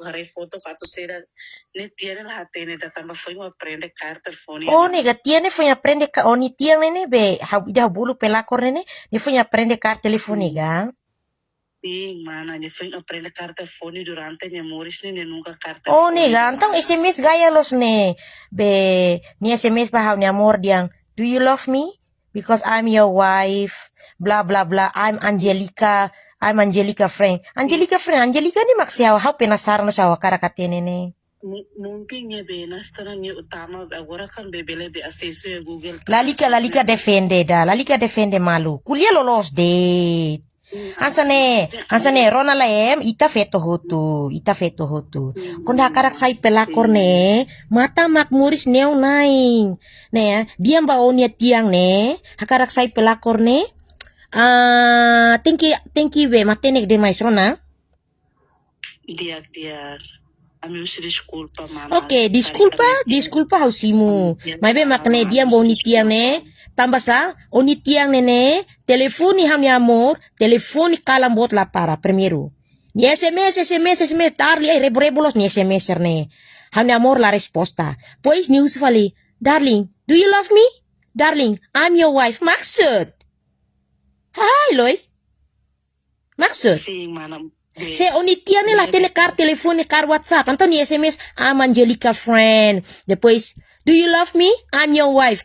haré foto katu seda ne tiene la hatene da tamba foi uma prende carta telefone. Oh, nega, tiene foi aprende ka oni tiang nene be ida bulu pelakor nene, ne foi aprende ka telefoniga. Sim, mana, ne foi aprende carta telefone durante ne moris ne nunca carta. Oh, nega, então SMS gaya los ne be ni SMS ba ni amor diang, do you love me? Because I'm your wife, blah blah blah. I'm Angelica friend. Angelica ni maksiaw how penasaran sa wakara katene ne. Mungkin ya be nastana ni utama agora kan bebele be acceso ya Google. Lalika defende malu. Kuliah lolos de. Hansane rona laem ita feto hotu. Konda karak sai pelakor ne, mata makmuris neong naing. Ne, dia baonia tiang ne, hakarak sai pelakor ne. Thank you be matenek de mais rona. Dia. Amigo se desculpa, mama. Okay, disculpa hausimu. May be makne dia baoni tiang ne. Tambah sa, oni tiang nene, telefoni ham amor, telefoni kalambot la para, primero. Ni SMS, tarli, rebo-rebolos ni SMS ne. Ham amor la resposta. Pues ni usfali, darling, do you love me? Darling, I'm your wife. Maksud? Hai, loy. Maksud? Sim, mana. Se oni tiang ne la telekar telefone kar WhatsApp. Anto ni SMS, I'm Angelica friend. Depois, do you love me? I'm your wife.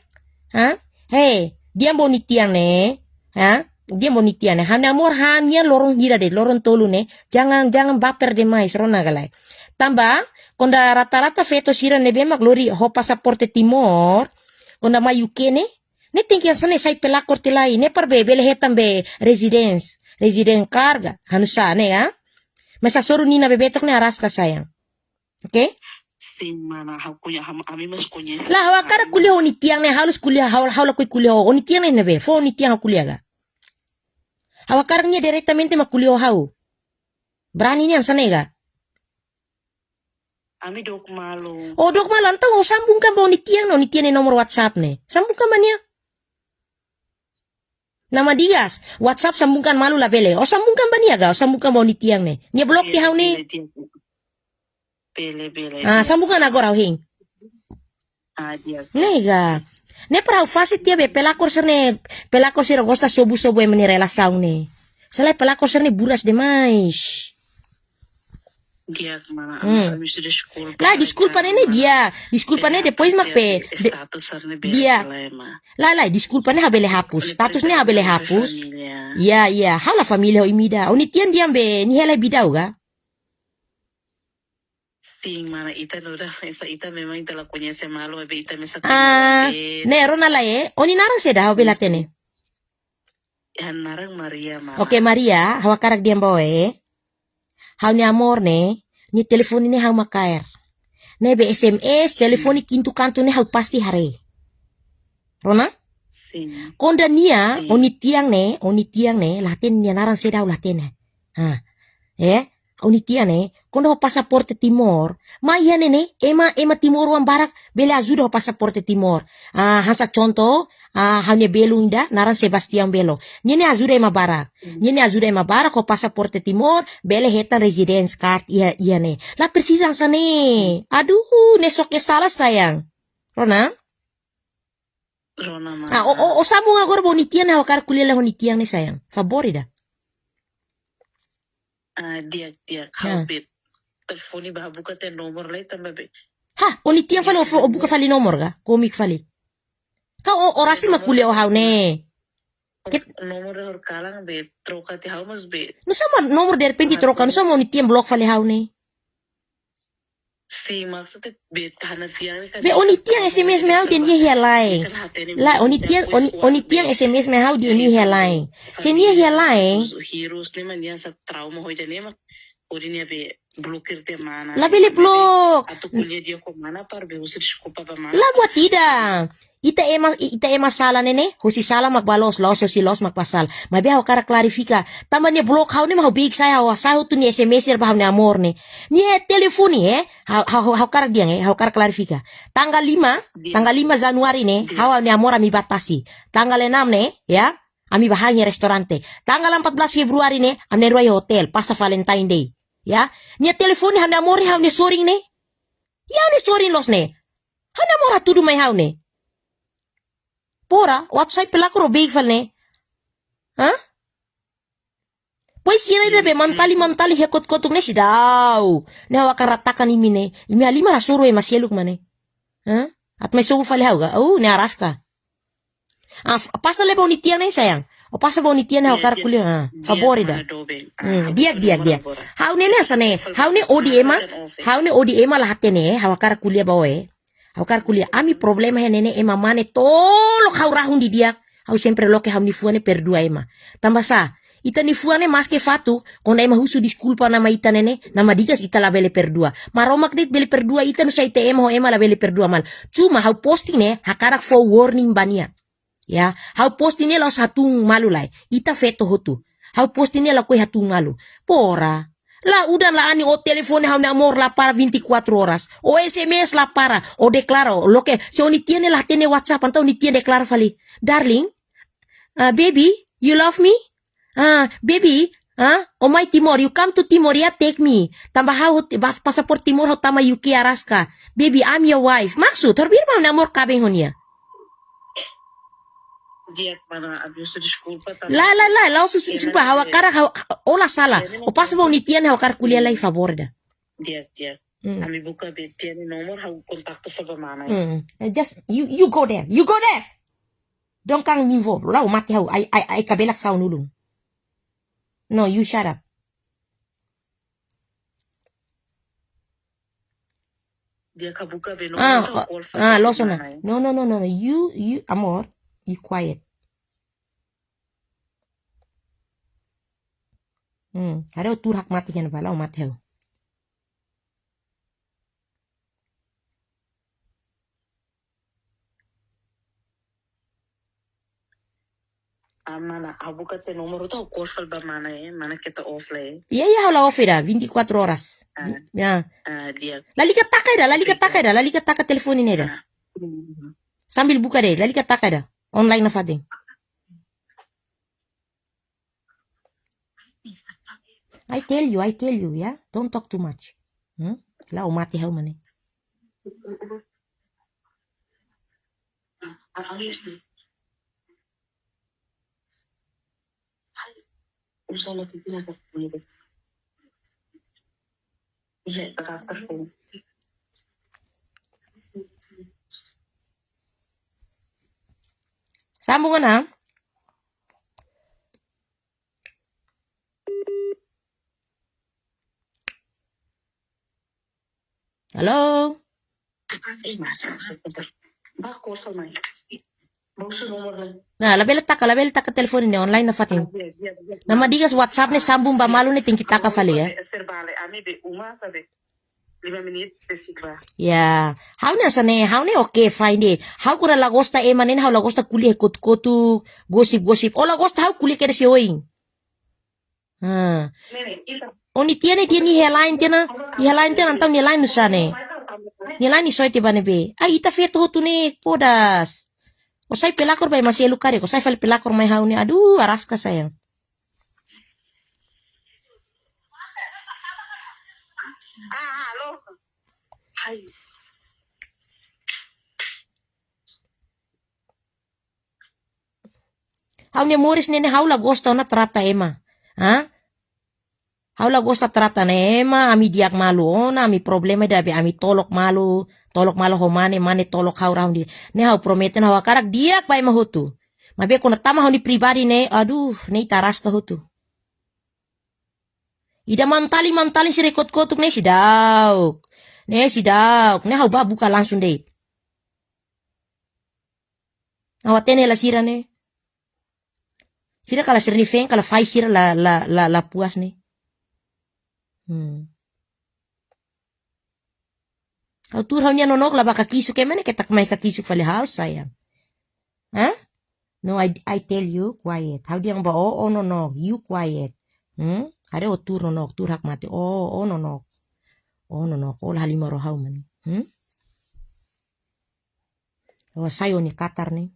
Huh? Hey, dia bonitiang ne, ha? Dia bonitiang ne. Hanya amor hanya lorong gira de, lorong tolu ne. Jangan baper de mais rona galai. Tambah, konda rata-rata feto sira ne bemak lori ho pasaporte Timor, konda ma UK ne tingkian sana sai pelakor tilai ne par bele hetam be residence carga hanusa ne ya. Masa soru nina bebetok ne aras ka sayang. Okay? Sim, mana, kami mas conhece. Lah, wakara kuliah oni tiang ne halus kuliah haula kuliah oni tiang ne be fo oni tiang kuliah ga. Hawakara nya directamente ma kuliah hau. Berani ni sana ga. Ami dok malu. Oh, dok malu antang sambungkan ba oni tiang ne nomor WhatsApp ne. Sambungkan ba niya? Nama dias, WhatsApp sambungkan malu la bele. Sambungkan ba niya ga? Sambungkan ba oni tiang ne. Nya blok ti hau ne. Bele. Sambungkan agora hing. Dia. Nega. Ne para fasit dia be pelakor serne gosta sobu e meni relação ne. Selai pelakor serne buras demais. Dia mana amigo se desculpa. Lah disculpa ne dia. Disculpa ne depois makpe. Dia. Lah disculpa ne habele hapus. Status ne habele hapus. Ya, hala família o imida. Onitian dia be ni hela bidau ga. Sim, mana, ita memang ita la conhece malo, ita me sa ne rona la oni narang seda bela tene. Ya narang Maria, mana. Okay, Maria, hawa karak diam boe. Haw ni amor ne, ni telefoni ne haw makair. Ne be SMS, telefoni kintu kantu ne haw pasti hare. Rona? Sim. Konda nia, oni tiang ne, laten nia narang seda latene. Oni tiang ne, konda ho pasaporte Timor, ma iya nene, ema Timor wan barak, bele azuda ho pasaporte Timor. Hasa contoh, hanya belo inda, naran Sebastian Belo. Nene azuda ema barak. Ho pasaporte Timor, bele hetan residence card, iya ne. La persisang ne. Aduh, nesok ya salah sayang. Rona, mana. Sambung agora bonitian na hokar kuliah honitian ne sayang. Favorida. Dia habit telefoni bah buka te nomor lai tambah be. Oni tiang fali o buka fali nomor ga? Komik fali. Kau orasi ma kuliah hau ne. Nomor hor kalang be troka ti hau mas be. No sama nomor dari penti troka, no sama oni tiang blok fali hau ne. Si maksudnya be tahan tiang kan. Be oni tiang SMS me hau dia hialai. La oni tiang SMS me hau dia hialai. Senia hialai. Hirus ni man sa trauma ho jane ma. Urinya be blokir te mana. La bele blok. Atau kuliah dia ko mana par be usir desculpa pa mana. La buat tidak. Ita ema sala nene, husi sala magbalos, husi los magpasal. Mabi hau kara klarifika. Tama ni blok hau ni mau big saya tu ni SMS baham ni amor ni. Ni telefoni hau kara dia hau kara klarifika. Tanggal 5 Januari ne, hau ni amor ami batasi. Tanggal 6 ne, ya, ami bahanya restorante. Tanggal 14 Februari ne, ami ruai hotel, pasa Valentine Day. Ya, nia telefoni handa mori hau ne soring ne. Ya ne soring los ne. Handa mora tudu mai hau ne. Pora, WhatsApp pelakor o beig fal ne. Ha? Pois siya na be mantali hekot kotuk ne si daw. Ne hawa karatakan imi ne. Imi alima rasuro e masieluk mane. Ha? At may subo fal hau ga. Oh, ne araska. Pasa le ba unitian ne sayang. O pasa ba unitian ne hawa karkulio. Favori da. Dia. Hau ne ne asane. Hau ne odi ema lahate ne hawa karkulia ba oe. Hawa karkulia ami problema he nene ema mane tolok hau rahun di dia. Hau sempre loke hau nifuane per dua ema. Tambah sa. Ita nifuane maske fatu, kona ema husu disculpa nama ita nene, nama digas ita la bele per dua. Maromak dit bele per dua ita nusa ite ema ho ema la bele per dua mal. Cuma hau posting ne, hakarak for warning bania. Ya, hau posting ne la hatung malu lai. Ita feto hotu. Hau posting ne la kue hatung malu. Pora. La udan la ani o telefone hau ne amor la para 24 horas. O SMS la para. O declaro. Lo que, se oni tiene la tiene WhatsApp, antau ni tiene declaro fali. Darling, baby, you love me? Baby, oh my Timor, you come to Timor, ya take me. Tambah hau pasaport Timor hau tama Yuki Araska. Baby, I'm your wife. Maksud, horbir ba na amor kabeng honia? Dia mana abis desculpa tá. La supa hawa kara ola sala. O pasa ba unitian hawa kar kuliah lai favor da. Dia. Ami buka be tiene nomor hau kontakto sa mana. Just you go there. You go there. Don't kang involve. Lau mati hau ai kabelak sa nulung. No, you shut up. Dia kabuka be nomor losona. No. You amor, you quiet. Ada tur hak mati kan ba lau mati hau. Mana abuka te nomor itu call ba mana kita off lai. Ya hau off da 24 horas. Ya. Dia. Lali ka taka telefon ini da. Sambil buka deh, lali ka taka da. Online na fading. I tell you, ya. Don't talk too much. Lau mati hau mane. Inshallah kita nak boleh. Iya, terakhir. Sambungan na. Halo. Bako sa mai. Bausu nomor lai. Nah, label taka telepon ini online na fatin. Nama digas WhatsApp ne sambung ba malu ne tingki taka fale ya. Serbale, ami be uma sabe. 5 menit besikba. Ya, how ne okay fine de. How kura lagosta emanen how lagosta kuliah kotu gosip. O lagosta how kuliah kere si oing. Oni tiene ni helain tena antau ni helain usane. Ni helain ni soite bane be. Ai ita feto hotu ne podas. O sai pelakor bai masih elukare, ko sai fal pelakor mai hau ne. Aduh, araska sayang. Halo. Hai. Hau ne moris nene hau la gosta ona trata ema. Hau la gosta trata na ema, ami diak malu ona, ami problema da be ami tolok malu ho mane tolok hau rahun di. Ne hau prometen hau karak diak bai mahutu. Mabe kona tama hau ni pribadi ne, aduh, ne itaras ka hutu. Ida mantali si rekot-kotuk ne si dauk. Ne hau ba buka langsung deh. Awatene la sira ne. Sira kala sira ni feng kala fai sira la puas ne. Hau tur hau nya nonok la baka kisu kemane ketak mai kakisuk fale house sayang. No, I tell you quiet. Hau diang ba no, you quiet. Ada o tur nonok, tur hak mati. Nonok. Olah halima rohau man. Sayo ni Qatar nih.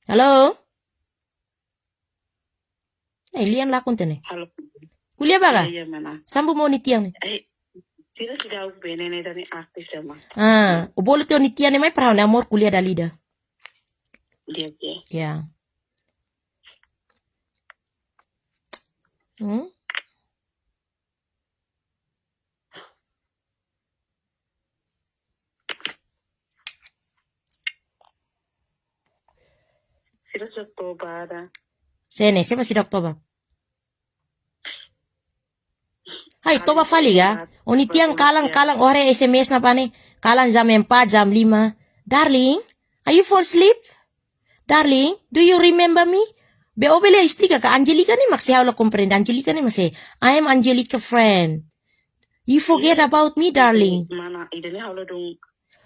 Halo? Lian lakon tene. Halo. Kuliah baga? Iya mana? Sambu mau nitiang ne. Sila sudah benene dari aktif ya mah. O bolo teo nitiang ne mai parau ne amor kuliah dalida. Dia. Ya. Sila sa Oktober. Sene, siapa si Oktober? Hai, toba fali ya. Onitiang kalang ore SMS na pane. Kalang jam 4, jam 5. Darling, are you fall asleep? Darling, do you remember me? Be obele explica ka Angelica ne maksi hawla comprende. Angelica ne mase, I am Angelica friend. You forget about me, darling. Mana, idane hawla dong.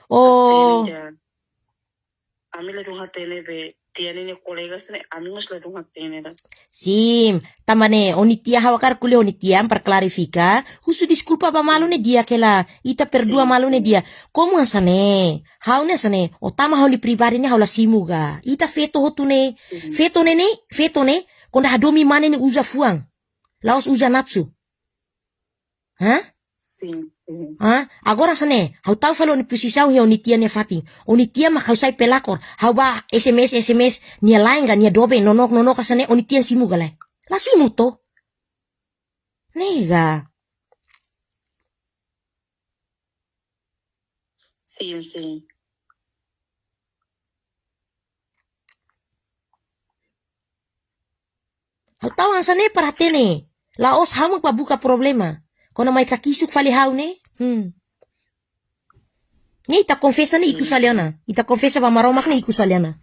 Oh. Amila dong hatene be. Tiane ne colegas ne amigos la dong hatene da. Sim, tamane onitia hawakar kuliah onitia para clarificar. Husu desculpa ba malu ne dia kela. Ita perdua malu ne dia. Como asane? Hau ne asane? Otama hau li pribadi ne hau la simuga. Ita feto hotu ne. Feto ne. Konda hadomi mane ne uza fuang. Laos uza napsu. Hah? Sim. Agora sane, hau tau falo ni pusisau he onitia ne fati. Onitia mak hau sai pelakor. Hau ba SMS nia lain ga nia dobe nonok asane onitia simu galai. La simu to. Nega. Sim. Hau tau ansane paratene. Laos hau mak buka problema. Kono mai kakisuk fali hau ne. Ni ita confessa ne iku saliana. Ita confessa ba maromak ne iku saliana.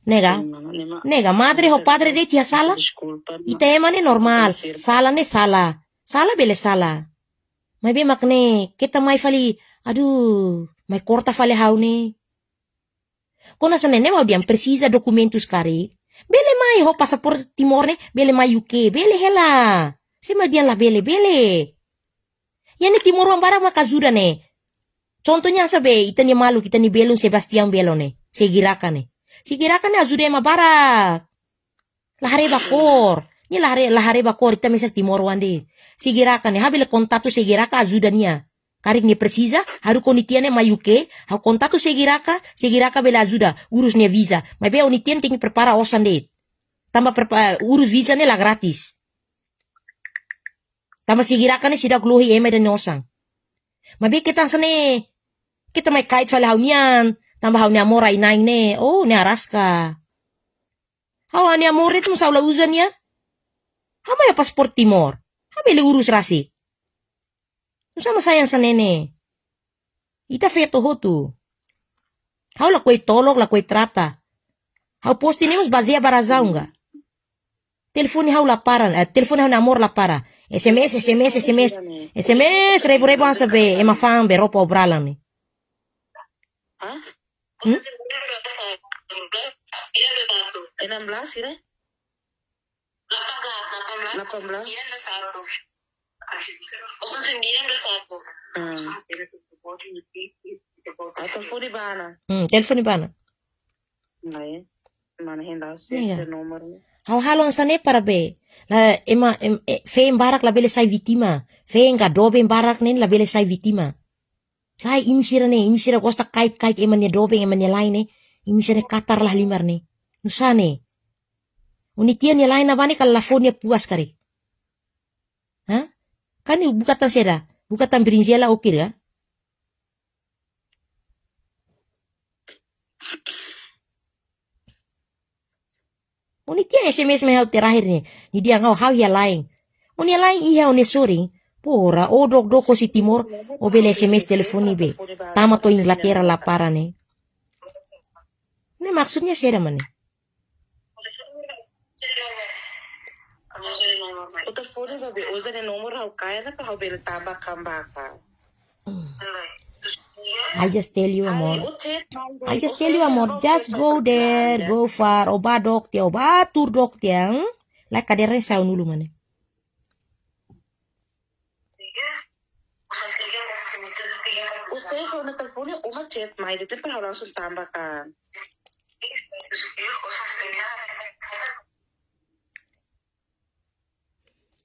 Nega, madre o padre de tia sala. Ita emane normal. Sala ne sala. Sala bele sala. Mai be makne, kita mai fali, aduh, mai corta fali hau ne. Kona sane ne mau diam precisa documentus kari. Bele mai ho pasaporte Timor ne, bele mai UK, bele hela. Sema dian la bele. Yani Timor wambara makazuda ne. Contohnya sabe, ita ni malu, kita ni belum Sebastian Belo ne. Segiraka ne azuda ema barak. Lahare bakor. Ni lahare bakor ita mesel Timor wande. Segiraka ne habile kontato segiraka azuda nia. Karik ni precisa, haru konitiane ma UK, hau kontato segiraka bela azuda, urus nia visa. Mai be onitian tingi prepara osan de. Tamba urus visa ne la gratis. Tamba segiraka ne sidak lohi ema dan osang. Mai be kita sane, kita mai kait fale hau nian. Tambah hau ni amora inaing ne. Oh, ni araska. Hau ni amora itu musaula uzan ya. Hama ya pasport Timor. Habele urus rasi. Sama sayang sanene. Ita feto hotu. Hau la koi tolok, la koi trata. Hau posti ni mas bazia barazau nga. Telefoni hau la para. Telefoni hau ni amor la para. SMS. Rebu ang sabi. Ema fang beropa obralang ni. Hah? 16 kira? 18. Telepon di mana? Telepon di mana? Nah, mana hendak sih nomornya? Hau halon sane para be. La fe barak la bele sai vitima. Fe nga dobe barak nen la bele sai vitima. Lai imisira kosta kait emanya dobe emanya lain ne. Imisira katar lah limar ne. Nusane. Unitia ni lain abane kal lafonia puas kare. Hah? Kan bukatan seda. Bukatan berinjela okir ya. Unitia SMS me hau terakhir ni. Ni dia ngau hau ya lain. Unia lain iya unia soring. Pora doko si Timor o bele SMS telefoni be. Tama to Inglaterra la para ne. Ne maksudnya seda mane. O telefone ba be usa ne nomor hau kaya na pa hau bele tabak kambaka. I just tell you amor. Just go there, go far. Oba dok tia, oba tur dok tia. Like kadere sa unulu mane. Usted fue una telefone uma chat mai de tempo hau langsung tambakan.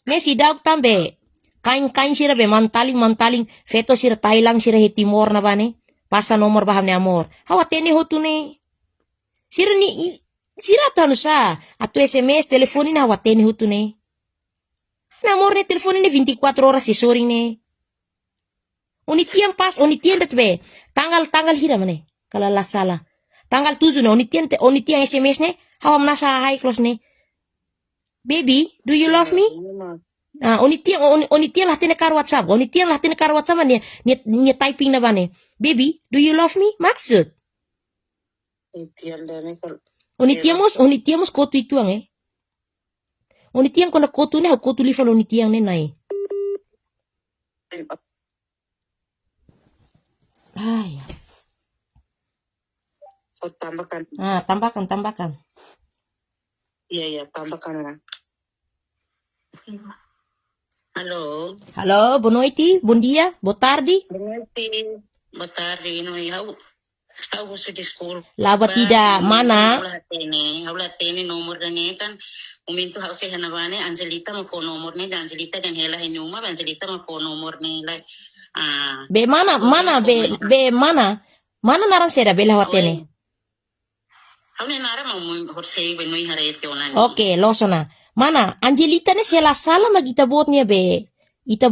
Messi daug tambe. Kain sira be mantaling feto sira Thailand sira he timor na bane. Pasa nomor baham ne amor. Hawa tene hotu ne. Sira tanu sa. Atu SMS telefonin hawa tene hotu ne. Na amor ne telefonin ne 24 horas si soring ne. Unitian dat be. Tanggal hira mane. Kala la salah. Tanggal 7 ne onitian SMS ne. Hawa menasa high close ne. Baby, do you love me? Onitian lah tene kar WhatsApp. Onitian lah tene kar WhatsApp ni typing na bane. Baby, do you love me? Maksud. Onitian mos kotu itu ang Onitian kona kotu ne kotu lifal onitian ne nai. Ay. Tambahkan. Tambahkan. Iya, tambahkan. Halo. Halo, boa noite, bom dia, boa tarde. Boa tarde, no Aku gusto di school. Laba tidak, mana? Haulah tene nomor dani kan. Umintu hau se hanabane Angelita mo phone nomor ni Angelita dan hela hinuma Angelita mo phone nomor ni like Be mana narang seda bela watene. Haune nara mau horsei benoi harete onani. Oke, losona. Mana Angelita ne sela sala magita botnya be. Ita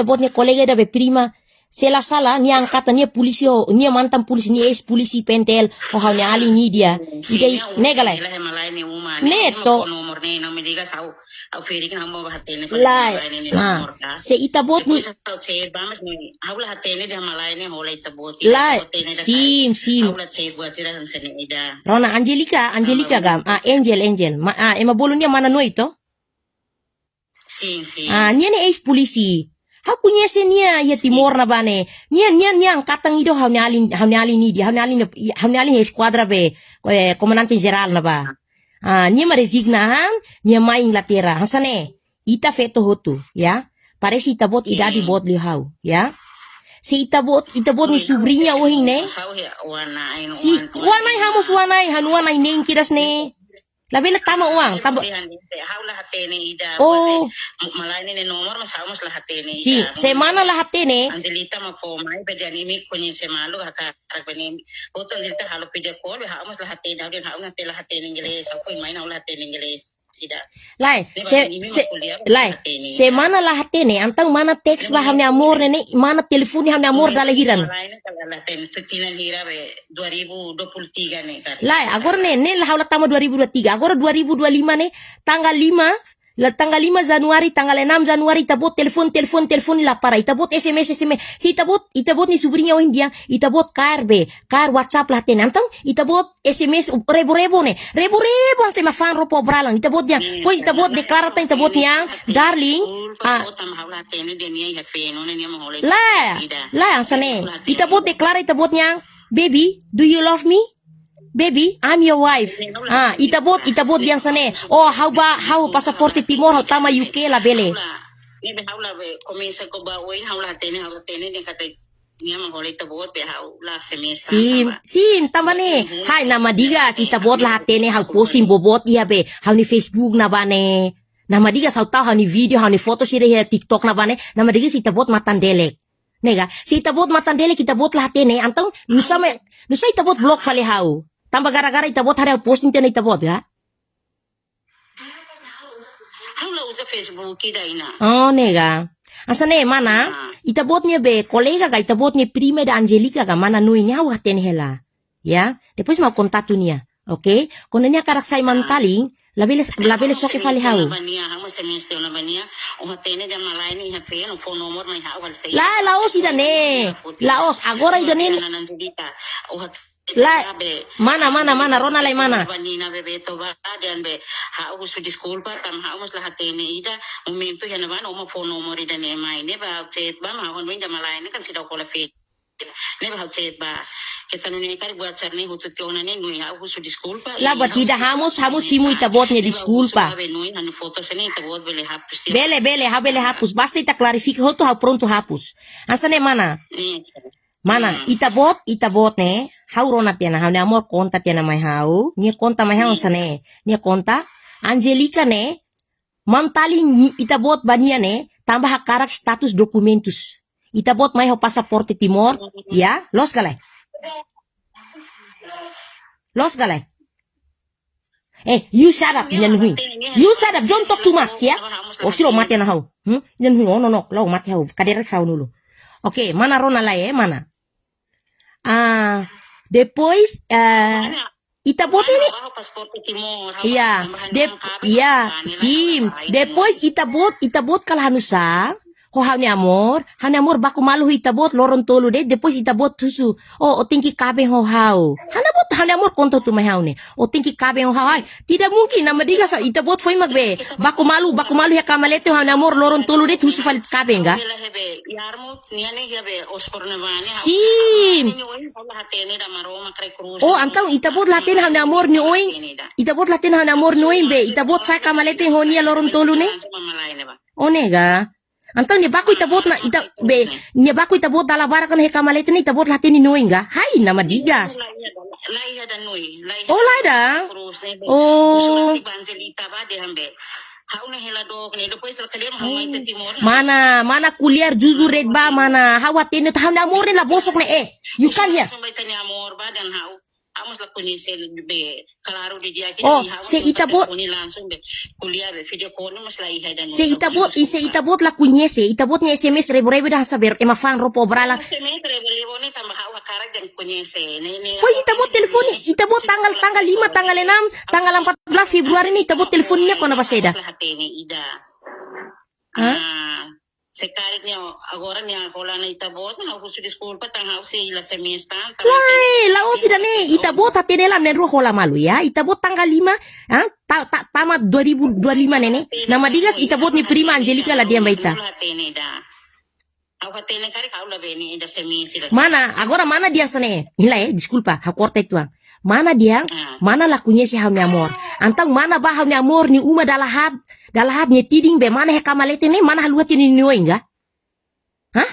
botnya kolega da be prima. Sela sala ni angkatan ni polisi ni mantan polisi ni ex polisi pentel haune ali ni dia. Ida negala. Neto. Nomor ni na mediga sau. Au feri kan hamo bahatene. Se ita bot ni haula hatene dia malai ni hola ita bot. Sim. Haula cei buat tira hansene ida. Rona Angelica gam. Angel. Ema bolunya mana no ito? Sim. Niya ex polisi. Haku nyese niya ya timor na bane. Niya angkatan ido haune ali ni dia. Haune ali esquadra be. Komandante geral na ba. Niya maresignahan, niya maing latera. Hasane, ita feto hotu, ya. Parece ita bot idadi bot lihau, ya. Si ita bot ni subrinya ohing ne. Si wanay hamos hanuanay neng kiras ne. Labi tama uang, tama. Oh, malay ni nomor masamos lahat ni. Si, semana lahat ne. Angelita mapomay pwede animi kunyin semalo hakarak benim. Hoto Angelita halo video call hamos lahat ni. Hawin haong natin lahat ni Ingles. Ako imay na lahat ni Ingles. Lai, semana lahat ne. Antang mana teks bah hamne amor ne, mana telepon hamne amor dalahiran. Lai, agora ne lahau tama 2023. Agora 2025 ne, tanggal 5 Januari, tanggal 6 Januari, itabot telepon la para, itabot SMS. Si itabot ni subrinya India, itabot kar WhatsApp lah ten. Antang itabot SMS rebo ne. Rebo ang tema fan ropo bralang. Itabot dia. Poi itabot deklaratan itabot niya, darling. La, ang sane. Itabot deklara itabot niya, baby, do you love me? Baby, I'm your wife. Itabot yang sane. Oh, how pasaporte timor, how tama UK la bele. Ni haula komisa ko ba oin haula tene ni kata niya maholi tabot be haula semester. Sim, tama ne. Hai nama diga itabot la tene how posting bobot iya be. How ni Facebook na bane. Nama diga how tahu how ni video, how ni foto sire TikTok na bane. Nama diga itabot matandelek. Nega, si itabot matandelek itabot la tene antang nusa itabot blog fale how. Tambah gara-gara itabot hari posting tena itabot ya? Haula usa Facebook ida ina. Oh nega. Asane mana? Itabot niya be kolega ka itabot niya prima da Angelica ka mana nui niya wa ten hela. Ya? Depois mau kontato niya. Okay? Kung niya karaksay mantaling, labile soke fale hau. Laos ida ne. Laos agora ida ne. Mana Rona lai mana? Banina bebeto ba dan be ha usu di school pa tam ha umus lahat ni ida momento yan naman o phone number ida ni mai ne ba chat ba ma hon win jamalay ne kan sidaw ko la fit ne ba chat ba kita nuni kari buat sarni hutut tiona ne nui ha usu di school pa Laba tidak hamus simu itabot niya di school pa. Nui foto sini itabot bele hapus bele hapus basta ita clarifika hoto ha pronto hapus. Asane mana? Mana itabot ne haurona tiana haune amor konta tiana mai hau ni konta mai hau sane ni konta Angelica ne Mamtaling itabot banian tambah hakarak status dokumentus. Itabot may ho pasaporte Timor, ya, los galay. Los galay. You shut up, yan hui. You shut up, don't talk too much, ya. O siro mati na hau. Yan hui, no, lau mati hau. Kadera sao nulo. Okay, mana rona lai mana? Depois, itabot ini. Iya, sim. Depois itabot kalahanusa. Ho hau ni amor baku malu itabot loron tolu de. Depois itabot tusu. O tingki kabe ho hau. Hana amor konto tu mai hau ne. O tingki kabe ho hau. Tidak mungkin nama diga sa itabot foi magbe. Baku malu ya kamalete hana amor loron tolu de tusu falit kabe enggak? Sim. Oh, antau itabot latin hana amor ni oing. Itabot latin hana amor ni oing be. Itabot sa kamalete honia loron tolu ne. O nega. Antau ni baku itabot na ni baku itabot dalabara kan he kamalete ni itabot latin ni oing ga. Hai nama digas. Oh, laida. Oh. Mana kuliah jujur red ba mana hawatin itu hana amor ni la bosok ne you can ya. Oh, se itabot la kunyese itabot ni SMS rebo dah saber fan ropo brala. Oh, itabot telepon itabot tanggal 5 tanggal 6 tanggal 14 Februari ni itabot teleponnya kona baseda. Sekarang niya agora niya kola na itabot na ako sa school pa tang ako sila semester. Lao sida ne itabot atenela nenro kola malu ya. Itabot tanggal 5 tamat 2025 nene. Nama digas itabot ni prima Angelica la dia baita. Mana agora mana dia sane? Hila disculpa, hakorta itu. Mana dia? Mana lakunya si hau ni amor? Antang mana ba hau ni amor ni uma dalahat ni tiding be mana he kamalete ni mana haluat ni enggak? Hah?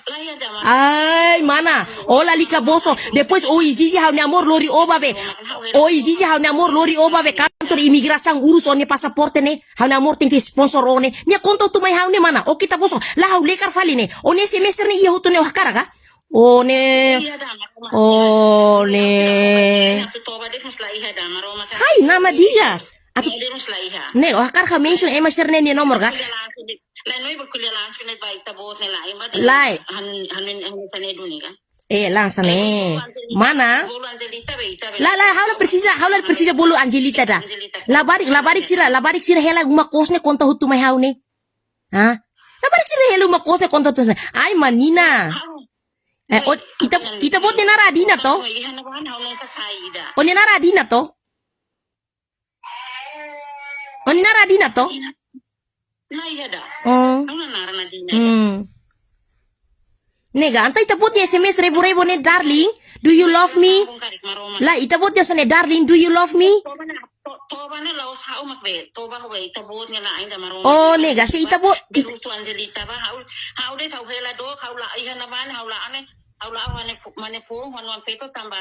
Ay, mana? Oh lalika boso. Depois izizi hau ni amor lori oba be. Izizi hau ni amor lori oba be kantor imigrasang urus oni pasaporte ne. Hau ni amor tingki sponsor one. Nia konto tu mai hau ni mana? O kita boso. La hau lekar fali ne. Oni semester ni iya hutu ne wakara ka? Hai nama dia. Atau ne wakar ka mention emasir ne ni nomor ka? Lai. Langsung mana? Haula precisa bolu Angelita da. Labarik sira hela uma kosne konta hutu mai hau ne. Ha? Labarik sira hela uma kosne konta hutu. Ay manina. Itabot ni naradina to? O ni naradina to? O ni naradina to? Nega, anta itabot ni SMS rebo ne darling, do you love me? La itabot ni sana darling, do you love me? Oh nega, si itabot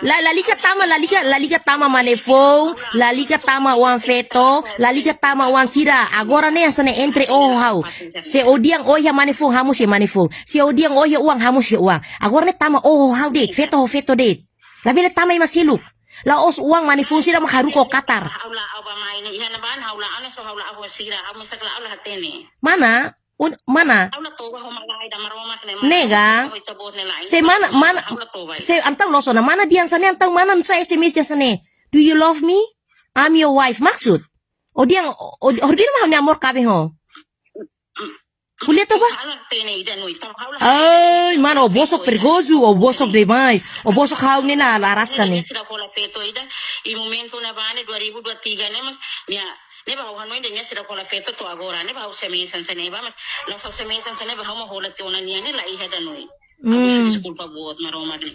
lalika tama manefo, lalika tama wan feto, lalika tama wan sira. Agora ne sana entre hau. Se odiang ya manefo hamus ya manefo. Se odiang ya uang hamus ya uang. Agora ne tama hau det, feto det. Labi le tama masilu. La os uang manefo sira makaruko Qatar. Mana? Mana? Nega. Se mana se antang loso na mana diang sana antang mana sa SMS dia sana. Do you love me? I'm your wife maksud. O diang mah ni amor kabe ho. Kuliah to ba? Ay, mano, bosok perigoso, o bosok demais, o bosok hau ni na laras kan ni. Momento na ba ni 2023 ne mas niya ne ba hanoy de niya sira kola feto to agora ne ba semesan sa ne ba mas la sa semesan sa ne ba mo holat to na niya ne la iha danoy. School pa buot maroma ni.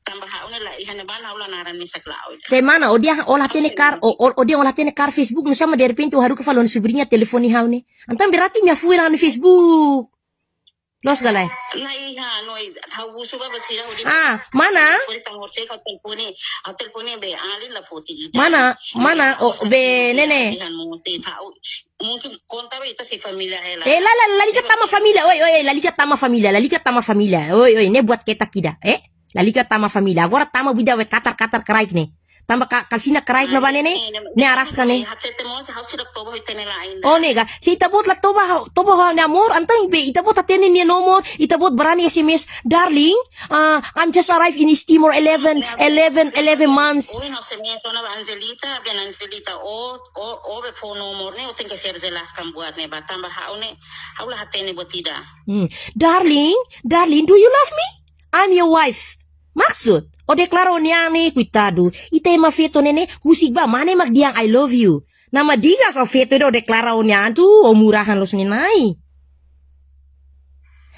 Tambah hau ne la iha na ba na ula naran ni sa klao. Semana o dia olah telekar o dia olah telekar Facebook no sama dari pintu haru ke falon sobrinha telefoni hau ne. Antam berarti mi afui na Facebook. Los galay. Mana? Mana? Be nene. mungkin konta ba ita si familia hela. Lalika tama familia. Oi, lalika tama familia. Oi, ne buat kita kida. Lalika tama familia. Agora tama bida we katar karaik ne. Tamba kalsina karaik na ba ne? Ne aras ka ne. Hatete mo sa house dak toba hoy tenelain. Oh nega, si itabot la toba ha ni amor, antang be itabot atene ni nomor, itabot barani SMS, darling, I'm just arrived in East Timor 11 months. Uy, no se me na ba Angelita, ben Angelita o be phone nomor ne o tingka share jelas kan buat ne ba tamba haune, haula hatene botida. Darling, do you love me? I'm your wife. Maksud, o deklaro niya ni kuitado, itay mafeto nene, husig ba, mane magdiang I love you. Nama digas o feto do deklaro niya tu, o murahan los ninay.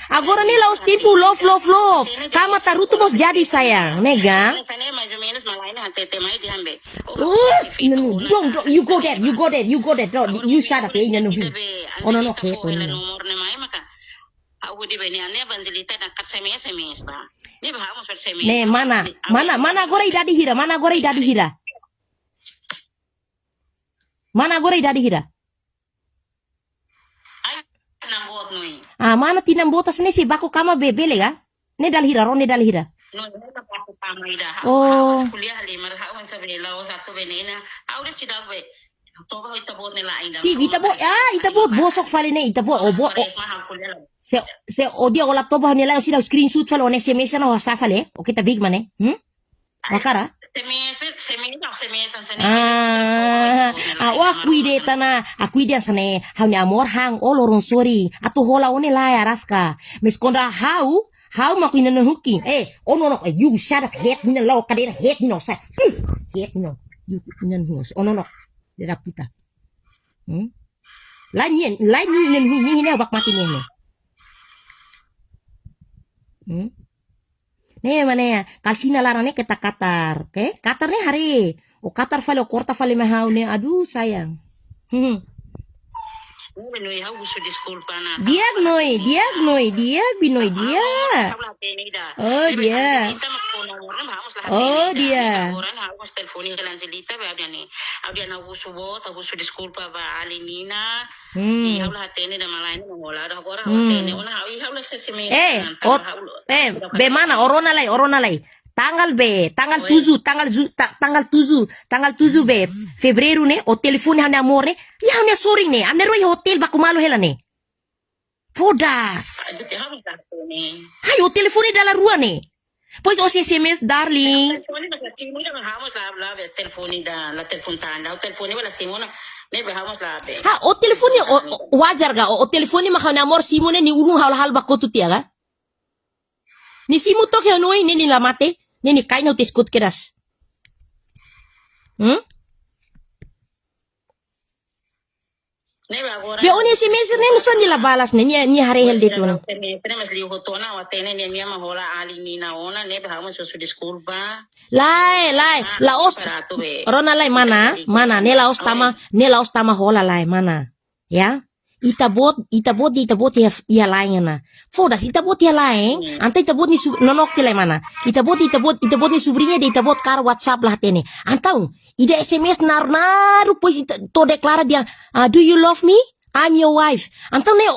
Agora nila os tempo love. Tama taruto bos jadi sayang, nega. Don't, you go there. You shut up, Oh no, keto. Ne, mana agora idade hira. Mana agora idade hira. Mana tinambotas ne si bako kama bebele ga? Ne dal hira. Oh. Si itabot bosok fale ne itabot se odia ola toba nila sila screenshot fale on SMS na wasa fale o kita big mane Bakara? Wa kuide tana, akuide sane, hau ni amor hang olorong sorry, atu hola one la ya raska. Miskonda hau makin na huki. No, you shut up, head ni law kadera head ni no sa. Head ni no. You nan hus. No. Dera puta. Lain ni wak mati ni. Ne mana kalsina larane kita Qatar, ke? Qatar ne hari. O Qatar fale o korta fale mahau ne. Aduh sayang. Dia binoi dia. Oh dia. Be mana orona lay. Tanggal 7 be Februari ne o telefone hane amor ne ya hane soring ne amne roi hotel baku malu hela ne fodas hay o telefone dalla rua ne pois o SMS darling o telefone wajar ga o telefone makana amor simone ni urung hal baku tu tiaga ni simu to ke noi ni lamate ni kaino tiskut keras. Be oni SMS ne son ni la balas ne ni hare hel de tuna. Lai la os rona lai mana ne la os tama hola lai mana ya itabot ya lain na fodas itabot ya lain anta itabot ni nonok tilai mana itabot ni subrinya de itabot kar WhatsApp lah tene antau ida SMS naru pois to deklara dia do you love me I'm your wife antau ne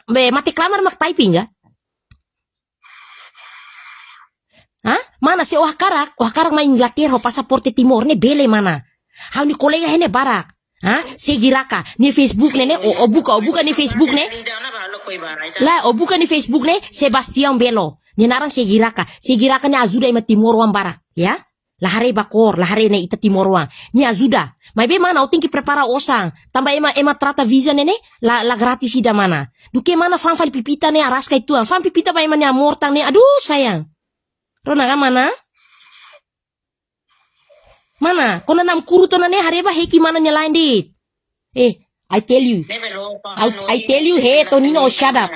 be mate klamar mak typing ya mana se wah karak main Inglaterra pasaporte Timor ne bele mana hau ni kolega hene barak segiraka ni Facebook ne o buka ni Facebook ne la o buka ni Facebook ne Sebastian Belo ni narang segiraka ne azuda ima Timor wan barak ya lahare ne ita Timor wan ni azuda mai be mana o tingki prepara osang tambah ema trata visa ne la gratis ida mana duke mana fan pipita ne araska itu fan pipita ba ema ni amor tang ne aduh sayang rona ga mana kona nam kuru to ne hareba heki mana nyalain dit I tell you hey Tonino shut up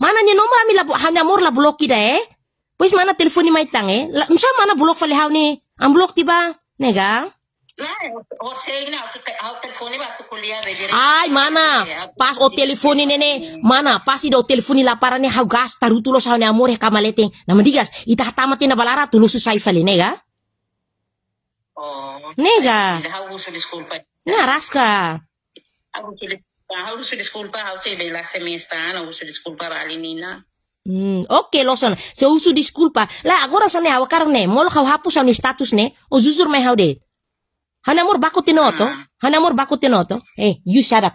mana ni nomor ami la hanya amor la blok ida pois mana telefoni mai tang msa mana blok fale hau ni am blok tiba nega ay mana pas o telefoni nene mana pas do telefoni la parane hau gas tarutulo sa ne amor kamalete na mendigas ita tamate na balara tulo susai fale nega Nega. Hau su disculpa. Na raska. Hau su disculpa, hau se de la semestra, hau su disculpa ba alinina. Oke, Lawson. Se usu disculpa. La agora sane awakar ne, molo kau hapus ang status ne, o zuzur mai hau de. Hanamor bako tinoto, hanamor bako tinoto. You shut up.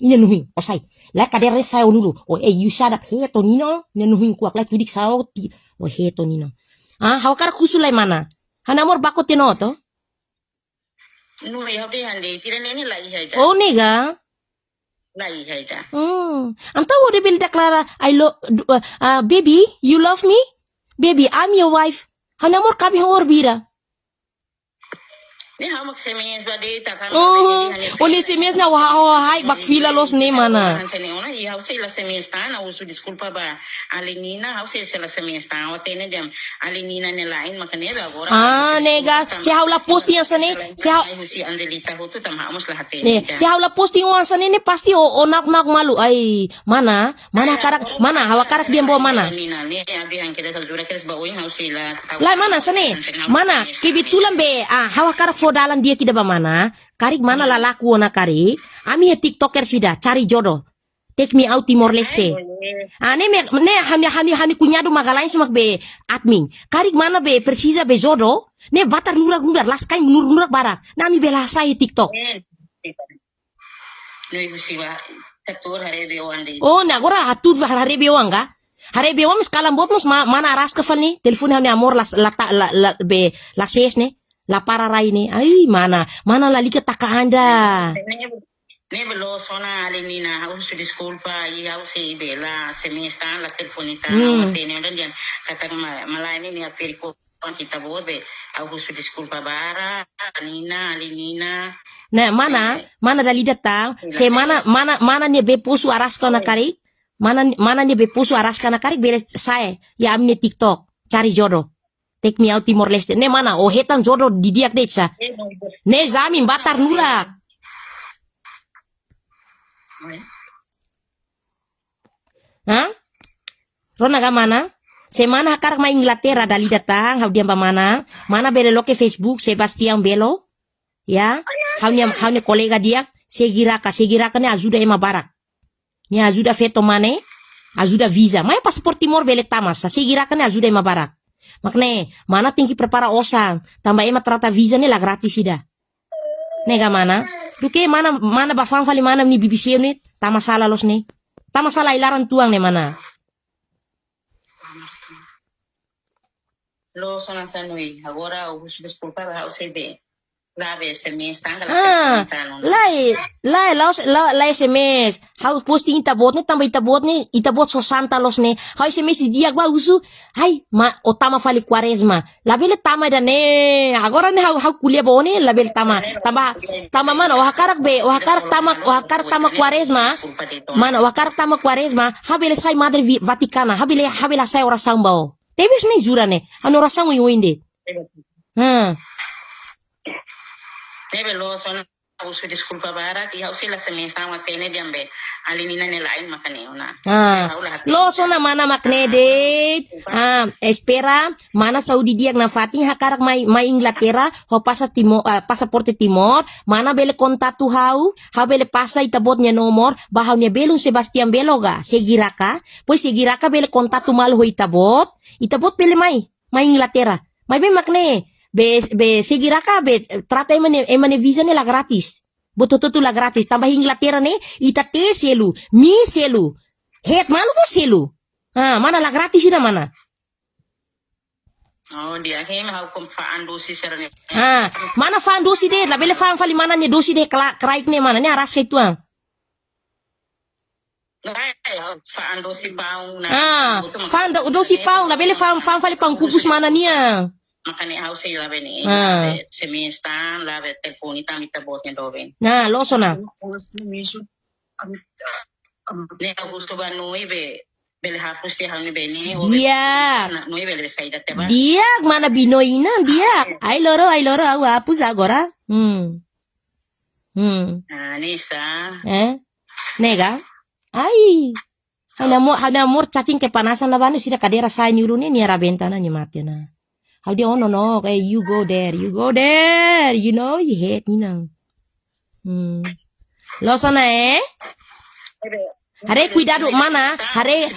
Ina nuhin, osai. La kadere sao nulu. You shut up. Tonino, ina nuhin kuak la tudik sao ti. Tonino. Hawakar kusulay mana. Hanamor bako tinoto. No, hau de hande, tira nene la ihaida. Nega. La ihaida. Antawo de bil deklara, baby, you love me? Baby, I'm your wife. Hanamor kabi hang orbira. Ni hau magsemes ba de ta Oli semes na hai bakfila los ne mana. Hau se la semestra na usu disculpa ba alinina hau se la semestra o tene dem alinina ne lain makanela agora. Nega, se hau la posti yang sane, se hau si Angelita hotu tam hau la hate. se hau la posti yang sane ne pasti nak malu. Mana hawakarak dia bawa mana. Ni abi han kede saldura kes ba oing hau se la. Lai mana sane? Mana? Kebetulan be hawakarak dalan dia kida ba mana? Karik mana lalaku na kari? Ami TikToker sida cari jodoh. Take me out Timor Leste. Ne hani kunyado magalain sumak be admin. Karik mana be persisa be jodoh? Ne batar lurak laskain lurak barak. Nami bela saya TikTok. No ibu siwa tetur harebe wandi. Na agora atur harebe wanga. Harebe wang skalam bot mana aras kafal ni telepon hani amor la ses ne. La para rai ni, mana lali ke taka anda. Ne belo sona alinina hau su disculpa i hau se bela semestra la telefonita tene orang dia kata malaini ni apiriko kita buat be hau su disculpa bara alinina. Nah, mana dali datang, se mana ni be pusu aras kana kari? Mana ni be pusu aras kana kari bele saya ya amne TikTok cari jodoh. Take me out Timor Leste. Ne mana? Hetan jodoh di diak deca. Ne zamin batar nulak. Rona ga mana? Se mana hakar ma Inglaterra dali datang, hau dia mana? Mana bele loke Facebook Sebastian Belo? Ya, hau ni kolega dia, segiraka ne ajuda ema barak. Ni ajuda feto mane, ajuda visa. Mai paspor Timor bele tamas, segiraka ne ajuda ema barak. Makne, mana tinggi prepara osang, tambah ema trata visa ni la gratis ida. Nega mana? Duke mana bafang fali mana ni BBC ni, tama salah los ni. Tama salah ilaran tuang ne mana. Lo sonan sanui, agora o uso disculpa ba o sebe. Labe SMS tanggal la SMS how posting itabot ni tambah itabot so santa los ne how SMS dia ba usu hai otama fali Quaresma label tama da ne agora ne how kuliah ba ne label tama mana wakarak tama Quaresma mana wakarak tama Quaresma habele sai madre Vaticana habele sai oração bao tebis ne jura ne ano oração winde Debe lo son uso disculpa bara di hausi la semestra matene diambe alinina ne lain makane una. Lo sona mana makne de. Espera mana Saudi diak na fating hakarak mai Inglaterra ho pasaporte Timor mana bele kontatu hau bele pasa itabot nya nomor bahau nya belun Sebastian Beloga segiraka pues segiraka bele kontatu mal ho itabot bele mai Inglaterra mai be makne be segiraka trata emane visa ne la gratis bototo la gratis tambah Inglaterra ne itate selu mi selu het malu bo selu mana la gratis ida mana dia hema hau kom faan dosi serane mana faan dosi de la bele faan fali mana ne dosi de kraik ne mana ne aras kaituang faan dosi paung faan dosi paung la bele faan fali paung kubus mana nia makanya hau sei labe ni semestra labe telefonita mita botnya doben lo sona ne gusto ba noi bele hapus dia hau ni beni dia noi bele saida teba dia mana binoina dia ai loro au hapus agora Nisa nega ai hana mor cacing kepanasan labane sida kadera saya nyuruh ni ara bentana ni mati na How dia ono no, okay, you go there, you know, you hate me now. Lo sana Hare cuidado mana? Hare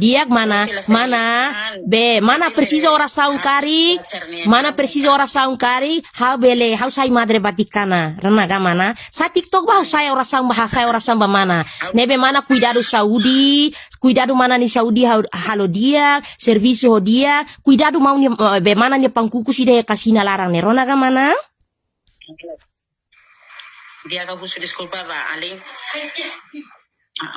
dia mana? Mana preciso oração kari? Mana preciso oração kari? How sai madre baticana? Renaga mana? Sa TikTok ba saya oração bahasa oração ba mana? Nebe mana cuidado Saudi? Cuidado mana ni Saudi halo dia, serviço dia, cuidado mau ni be mana ni pangkuku si de kasina larang ne. Renaga mana? Dia ka gusto disculpa ba aling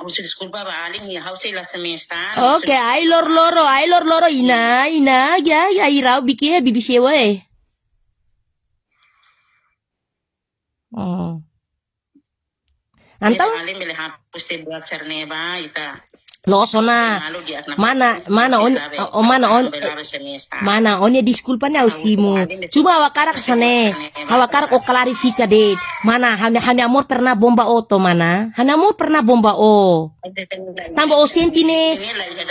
gusto disculpa ba aling ya how say la semester Okay, ay loro ina ya irau bikin BBC we. Antau aling bele hapus te buat cerne ba ita Losona mana on ya disculpa na usimu cuma awakarak sane awakarak o klarifica de mana hanya amor pernah bomba oto mana hanya amor pernah bomba o tambah o sentine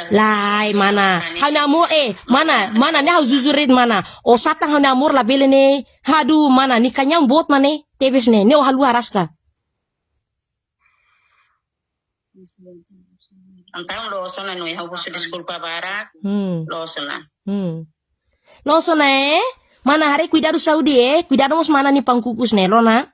lai mana hanya amor mana ne hau zuzurin mana o satang hanya amor labele ne hadu mana ni kanyang bot mane tebes ne o halu haraska Antang losona no ya gusto disculpa barat losona mana hari cuidado Saudi cuidado mas mana ni pangkukus ne lona